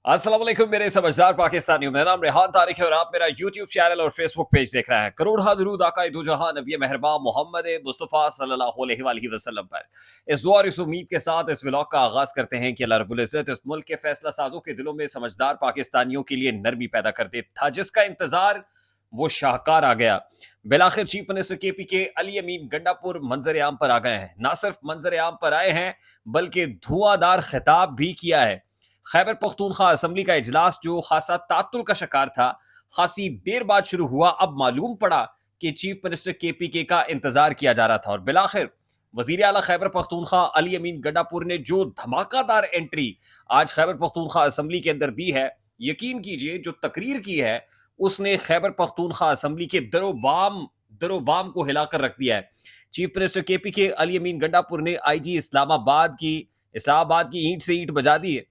अस्सलाम वालेकुम मेरे समझदार पाकिस्तानियों। मेरा नाम रेहान तारिक है और आप मेरा यूट्यूब चैनल और फेसबुक पेज देख रहे हैं। करोड़ दरूद आका दो जहां नबी मेहरबान मोहम्मद मुस्तफ़ा सल्लल्लाहु अलैहि वसल्लम पर। इस दुआ और इस उम्मीद के साथ इस व्लॉग का आगाज करते हैं कि अल्लाह रब्बुल इज्जत इस मुल्क के फैसला साजों के दिलों में समझदार पाकिस्तानियों के लिए नरमी पैदा कर दे था, जिसका इंतजार वो शाहकार आ गया। बिलाखिर चीफ मिनिस्टर केपी के अली अमीन गंडापुर मंजर आम पर आ गए हैं। ना सिर्फ मंजर आम पर आए हैं बल्कि धुआंधार खिताब भी किया है। खैबर पख्तूनख्वा असम्बली का इजलास जो खासा तातुल का शिकार था, खासी देर बाद शुरू हुआ। अब मालूम पड़ा कि चीफ मिनिस्टर केपीके का इंतजार किया जा रहा था और बिलाखिर वजीर आला खैबर पख्तूनख्वा अली अमीन गंडापुर ने जो धमाकादार एंट्री आज खैबर पख्तूनख्वा असम्बली के अंदर दी है, यकीन कीजिए जो तकरीर की है उसने खैबर पख्तूनख्वा असम्बली के दरोबाम को हिलाकर रख दिया है। चीफ मिनिस्टर केपी के अली अमीन गंडापुर ने आईजी इस्लामाबाद की ईंट से ईंट बजा दी है।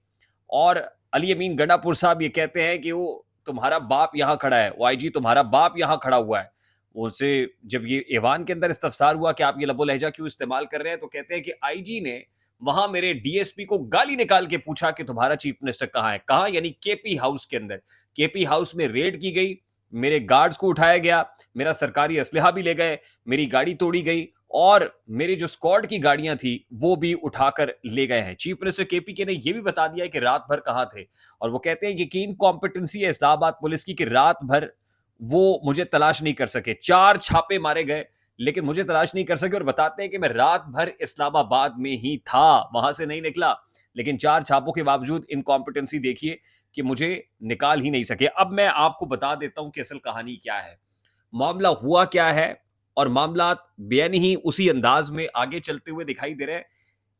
और अली अमीन गंडापुर साहब ये कहते हैं कि वो तुम्हारा बाप यहाँ खड़ा है, वो आईजी तुम्हारा बाप यहाँ खड़ा हुआ है। उनसे जब ये ऐवान के अंदर इस्तफसार हुआ कि आप ये लबो लहजा क्यों इस्तेमाल कर रहे हैं, तो कहते हैं कि आईजी ने वहां मेरे डीएसपी को गाली निकाल के पूछा कि तुम्हारा चीफ मिनिस्टर कहाँ है। कहाँ? यानी केपी हाउस के अंदर। केपी हाउस में रेड की गई, मेरे गार्ड्स को उठाया गया, मेरा सरकारी असलहा भी ले गए, मेरी गाड़ी तोड़ी गई और मेरी जो स्क्वाड की गाड़ियां थी वो भी उठाकर ले गए हैं। चीफ मिनिस्टर केपी ने यह भी बता दिया कि रात भर कहां थे और वो कहते हैं यकीन कॉम्पिटेंसी है इस्लामाबाद पुलिस की कि रात भर वो मुझे तलाश नहीं कर सके। 4 छापे मारे गए लेकिन मुझे तलाश नहीं कर सके और बताते हैं कि मैं रात भर इस्लामाबाद में ही था, वहां से नहीं निकला। लेकिन 4 छापों के बावजूद इनकॉम्पिटेंसी देखिए कि मुझे निकाल ही नहीं सके। अब मैं आपको बता देता हूं कि असल कहानी क्या है, मामला हुआ क्या है और मामला बेआनी ही उसी अंदाज में आगे चलते हुए दिखाई दे रहे हैं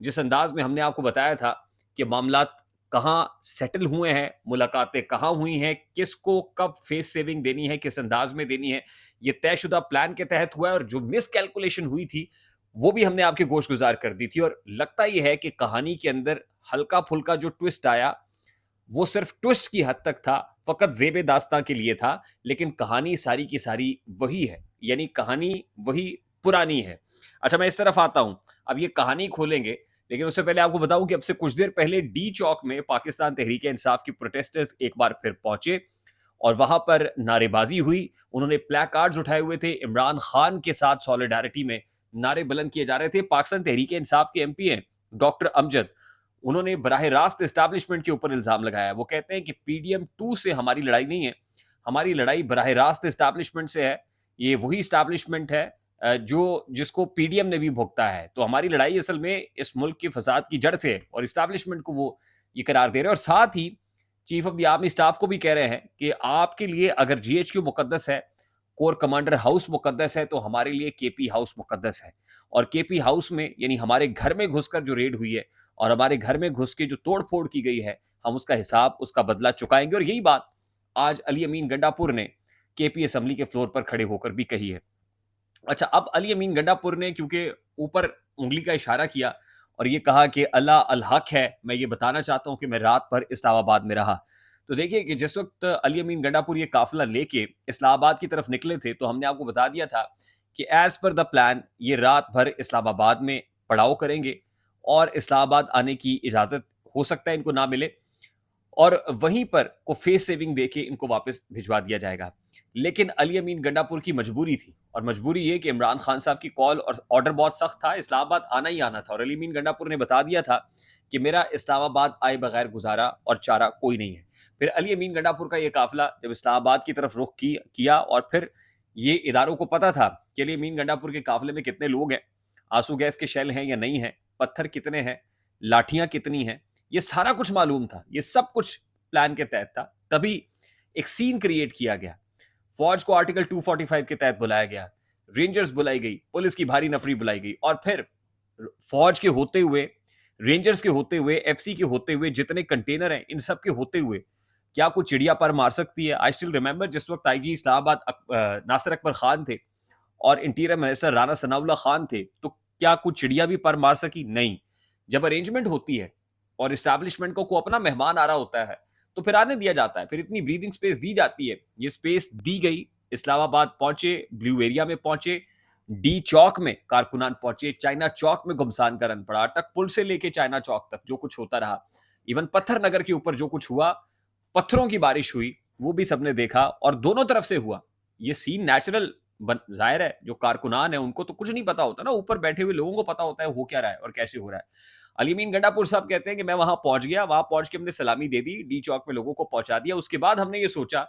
जिस अंदाज में हमने आपको बताया था कि मामला कहां सेटल हुए हैं, मुलाकातें कहां हुई हैं, किसको कब फेस सेविंग देनी है, किस अंदाज में देनी है, ये तयशुदा प्लान के तहत हुआ है। और जो मिस कैलकुलेशन हुई थी वो भी हमने आपके गोश गुजार कर दी थी। और लगता यह है कि कहानी के अंदर हल्का फुल्का जो ट्विस्ट आया वो सिर्फ ट्विस्ट की हद तक था, फकत जेबे दास्तां के लिए था, लेकिन कहानी सारी की सारी वही है, यानी कहानी वही पुरानी है। अच्छा, मैं इस तरफ आता हूं, अब ये कहानी खोलेंगे लेकिन उससे पहले आपको बताऊं कि अब से कुछ देर पहले डी चौक में पाकिस्तान तहरीक इंसाफ की प्रोटेस्टर्स एक बार फिर पहुंचे और वहां पर नारेबाजी हुई। उन्होंने प्ले कार्ड्स उठाए हुए थे, इमरान खान के साथ सॉलिडारिटी में नारे बुलंद किए जा रहे थे। पाकिस्तान तहरीक इंसाफ के एमपी हैं डॉक्टर अमजद, उन्होंने बराह रास्त एस्टैब्लिशमेंट के ऊपर इल्जाम लगाया। वो कहते हैं कि पीडीएम 2 से हमारी लड़ाई नहीं है, हमारी लड़ाई बराह रास्त एस्टैब्लिशमेंट से है। ये वही एस्टैब्लिशमेंट है जो जिसको पीडीएम ने भी भुगता है। तो हमारी लड़ाई असल में इस मुल्क के फसाद की जड़ से है और एस्टैब्लिशमेंट को वो ये करार दे रहे हैं। और साथ ही chief of the army staff को भी कह रहे हैं कि आपके लिए अगर जीएचक्यू मुकद्दस है, कोर कमांडर हाउस मुकद्दस है, तो हमारे लिए केपी हाउस मुकद्दस है। और केपी हाउस में यानी हमारे घर में घुसकर जो रेड हुई है और हमारे घर में घुस के जो तोड़-फोड़ की गई है, हम उसका हिसाब, उसका बदला चुकाएंगे। और यही बात आज अली अमीन गंडापुर ने केपी असेंबली के फ्लोर पर खड़े होकर भी कही है। अच्छा, अब अली अमीन गंडापुर ने क्योंकि ऊपर उंगली का इशारा किया और ये कहा कि अल्लाह अल हक है, मैं ये बताना चाहता हूं कि मैं रात भर इस्लामाबाद में रहा। तो देखिए कि जिस वक्त अली अमीन गंडापुर ये काफिला लेके इस्लामाबाद की तरफ निकले थे तो हमने आपको बता दिया था कि एज पर द प्लान ये रात भर इस्लामाबाद में पड़ाव करेंगे और इस्लामाबाद आने की इजाजत हो सकता है इनको ना मिले और वहीं पर को फेस सेविंग देके इनको वापस भिजवा दिया जाएगा। लेकिन अली अमीन गंडापुर की मजबूरी थी और मजबूरी ये कि इमरान खान साहब की कॉल और ऑर्डर बहुत सख्त था, इस्लामाबाद आना ही आना था। और अली अमीन गंडापुर ने बता दिया था कि मेरा इस्लामाबाद आए बगैर गुजारा और चारा कोई नहीं है। फिर अली अमीन गंडापुर का ये काफिला जब इस्लामाबाद की तरफ रुख किया और फिर ये इदारों को पता था कि अली अमीन गंडापुर के काफिले में कितने लोग हैं, आंसू गैस के शेल हैं या नहीं है, पत्थर कितने हैं, लाठियां कितनी हैं, ये सारा कुछ मालूम था। ये सब कुछ प्लान के तहत था। तभी एक सीन क्रिएट किया गया, फौज को आर्टिकल 245 के तहत बुलाया गया, रेंजर्स बुलाई गई, पुलिस की भारी नफरी बुलाई गई और फिर फौज के होते हुए, रेंजर्स के होते हुए, एफसी के होते हुए, जितने कंटेनर हैं इन सब के होते हुए क्या कुछ चिड़िया पर मार सकती है? आई स्टिल रिमेंबर जिस वक्त आईजी इस्लामाबाद नासिर अकबर खान थे और इंटीरियर मिनिस्टर राना सनाउल्लाह खान थे, तो क्या कुछ चिड़िया भी पर मार सकी? नहीं। जब अरेंजमेंट होती है और इस्टेब्लिशमेंट को अपना मेहमान आ रहा होता है तो फिर आने दिया जाता है, फिर इतनी ब्रीदिंग स्पेस दी जाती है। ये स्पेस दी गई। इस्लामाबाद पहुंचे, ब्लू एरिया में पहुंचे, डी चौक में कारकुनान पहुंचे, चाइना चौक में घुमसान का रन पड़ा, अटक पुल से लेके चाइना चौक तक जो कुछ होता रहा, इवन पत्थर नगर के ऊपर जो कुछ हुआ पत्थरों की बारिश हुई, वो भी सबने देखा और दोनों तरफ से हुआ। ये सीन नेचुरल ज़ाहिर है, जो कारकुनान है उनको तो कुछ नहीं पता होता ना, ऊपर बैठे हुए लोगों को पता होता है हो क्या रहा है और कैसे हो रहा है। अली अमीन गंडापुर साहब कहते हैं कि मैं वहाँ पहुँच गया, वहाँ पहुँच के हमने सलामी दे दी, डी चौक में लोगों को पहुँचा दिया। उसके बाद हमने ये सोचा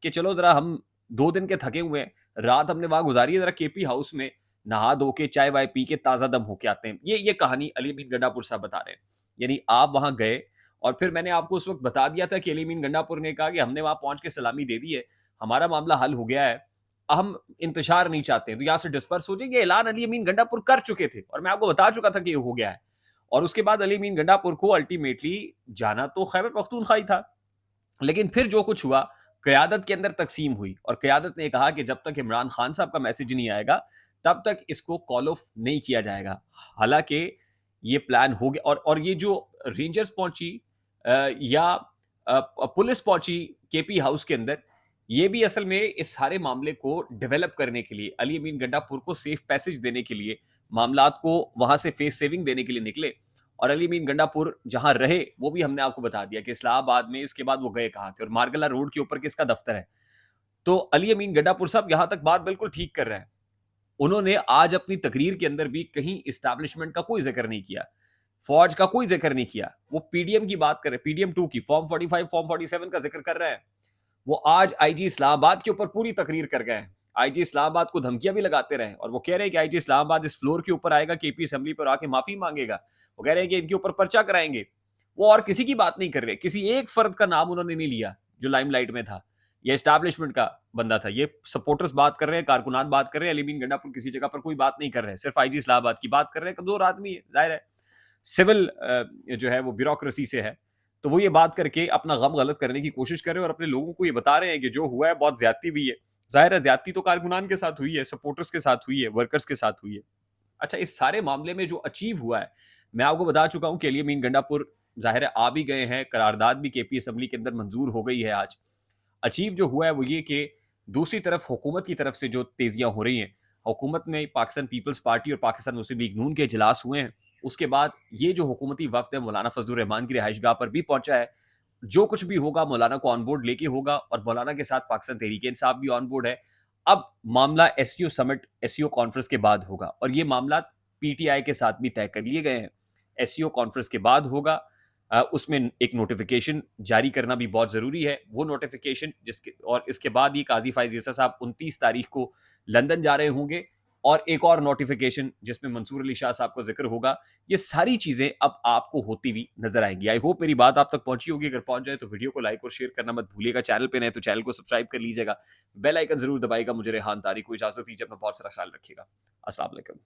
कि चलो ज़रा हम 2 दिन के थके हुए हैं, रात हमने वहाँ गुज़ारी है, ज़रा केपी हाउस में नहा धो के, चाय-वाय पी के ताज़ा दम होके आते हैं। ये कहानी अली अमीन गंडापुर साहब बता रहे हैं। यानी आप वहाँ गए और फिर मैंने आपको उस वक़्त बता दिया था कि अली अमीन गंडापुर ने कहा कि हमने वहाँ पहुँच के सलामी दे दी है, हमारा मामला हल हो गया है, हम इंतशार नहीं चाहते हैं, तो यहाँ से डिस्पर्स हो जाइए। ये ऐलान अली अमीन गंडापुर कर चुके थे और मैं आपको बता चुका था कि ये हो गया है। और उसके बाद अली अमीन गंडापुर को अल्टीमेटली जाना तो खैबर पख्तूनख्वा ही था। लेकिन फिर जो कुछ हुआ, क़यादत के अंदर तक़सीम हुई और क़यादत ने कहा कि जब तक इमरान खान साहब का मैसेज नहीं आएगा, तब तक इसको कॉल ऑफ नहीं किया जाएगा। हालाँकि ये प्लान हो गया और ये जो रेंजर्स पहुँची या पुलिस पहुँची केपी हाउस के अंदर, ये भी असल में इस सारे मामले को डेवलप करने के लिए, अली अमीन गंडापुर को सेफ पैसेज देने के लिए, मामलात को वहाँ से फेस सेविंग देने के लिए निकले। और अली अमीन गंडापुर जहाँ रहे, वो भी हमने आपको बता दिया कि इस्लामाबाद में, इसके बाद वो गए कहाँ थे और मार्गला रोड के ऊपर किसका दफ्तर है। तो अली अमीन गंडापुर साहब यहाँ तक बात बिल्कुल ठीक कर रहे हैं। उन्होंने आज अपनी तकरीर के अंदर भी कहीं एस्टैब्लिशमेंट का कोई ज़िक्र नहीं किया, फौज का कोई ज़िक्र नहीं किया। वो पीडीएम की बात कर रहे हैं, पीडीएम 2 की, फॉर्म 45, फॉर्म 47 का ज़िक्र कर रहे हैं। वो आज आईजी इस्लामाबाद के ऊपर पूरी तकरीर कर गए हैं। आईजी इस्लामाबाद को धमकियाँ भी लगाते रहे और वो कह रहे हैं कि आईजी इस्लामाबाद इस फ्लोर के ऊपर आएगा, केपी असेंबली पर आके माफ़ी माँगेगा। वो कह रहे हैं कि इनके ऊपर पर्चा कराएँगे। वो और किसी की बात नहीं कर रहे, किसी एक फ़र्द का नाम उन्होंने नहीं लिया, जो लाइमलाइट में था। ये एस्टैब्लिशमेंट का बंदा था। ये सपोर्टर्स बात कर रहे हैं, कारकुनान बात कर रहे हैं, अली अमीन गंडापुर किसी जगह पर कोई बात नहीं कर रहे हैं। सिर्फ़ आईजी इस्लामाबाद की बात कर रहे हैं, कमज़ोर आदमी है, ज़ाहिर है। सिविल जो है वो ब्यूरोक्रेसी से है। तो वो ये बात करके अपना गम गलत करने की कोशिश कर रहे हैं और अपने लोगों को ये बता रहे हैं कि जो हुआ है बहुत ज़्यादती हुई है। ज़ाहिर है ज़्यादती तो कारकुनान के साथ हुई है, सपोर्टर्स के साथ हुई है, वर्कर्स के साथ हुई है। अच्छा, इस सारे मामले में जो अचीव हुआ है, मैं आपको बता चुका हूँ कि अली अमीन गंडापुर ज़ाहिर है आ भी गए हैं, करारदाद भी केपी असेंबली के अंदर मंजूर हो गई है आज। अचीव जो हुआ है वो ये कि दूसरी तरफ हुकूमत की तरफ से जो तेज़ियाँ हो रही हैं, हुकूमत में पाकिस्तान पीपल्स पार्टी और पाकिस्तान मुस्लिम लीग नून के इजलास हुए हैं। उसके बाद ये जो हुकूमती वफ़्द है मौलाना फजलुर रहमान की रिहाइशगाह पर भी पहुँचा है। जो कुछ भी होगा मौलाना को ऑन बोर्ड लेके होगा और मौलाना के साथ पाकिस्तान तहरीक-ए-इंसाफ भी ऑन बोर्ड है। अब मामला एससीओ समिट, एससीओ कॉन्फ्रेंस के बाद होगा और ये मामला पीटीआई के साथ भी तय कर लिए गए हैं। एससीओ कॉन्फ्रेंस के बाद होगा। उसमें एक नोटिफिकेशन जारी करना भी बहुत ज़रूरी है। वो नोटिफिकेशन जिसके और इसके बाद ही काज़ी फ़ाइज़ ईसा साहब 29 तारीख को लंदन जा रहे होंगे और एक और नोटिफिकेशन जिसमें मंसूर अली शाह साहब का ज़िक्र होगा। ये सारी चीज़ें अब आपको होती हुई नज़र आएँगी। आई होप मेरी बात आप तक पहुँची होगी। अगर पहुँच जाए तो वीडियो को लाइक और शेयर करना मत भूलिएगा। चैनल पे नए तो चैनल को सब्सक्राइब कर लीजिएगा। बेल आइकन ज़रूर दबाइएगा। मुझे रेहान तारिक को इजाज़त दीजिए। अपना बहुत सारा ख्याल रखिएगा। अस्सलाम वालेकुम।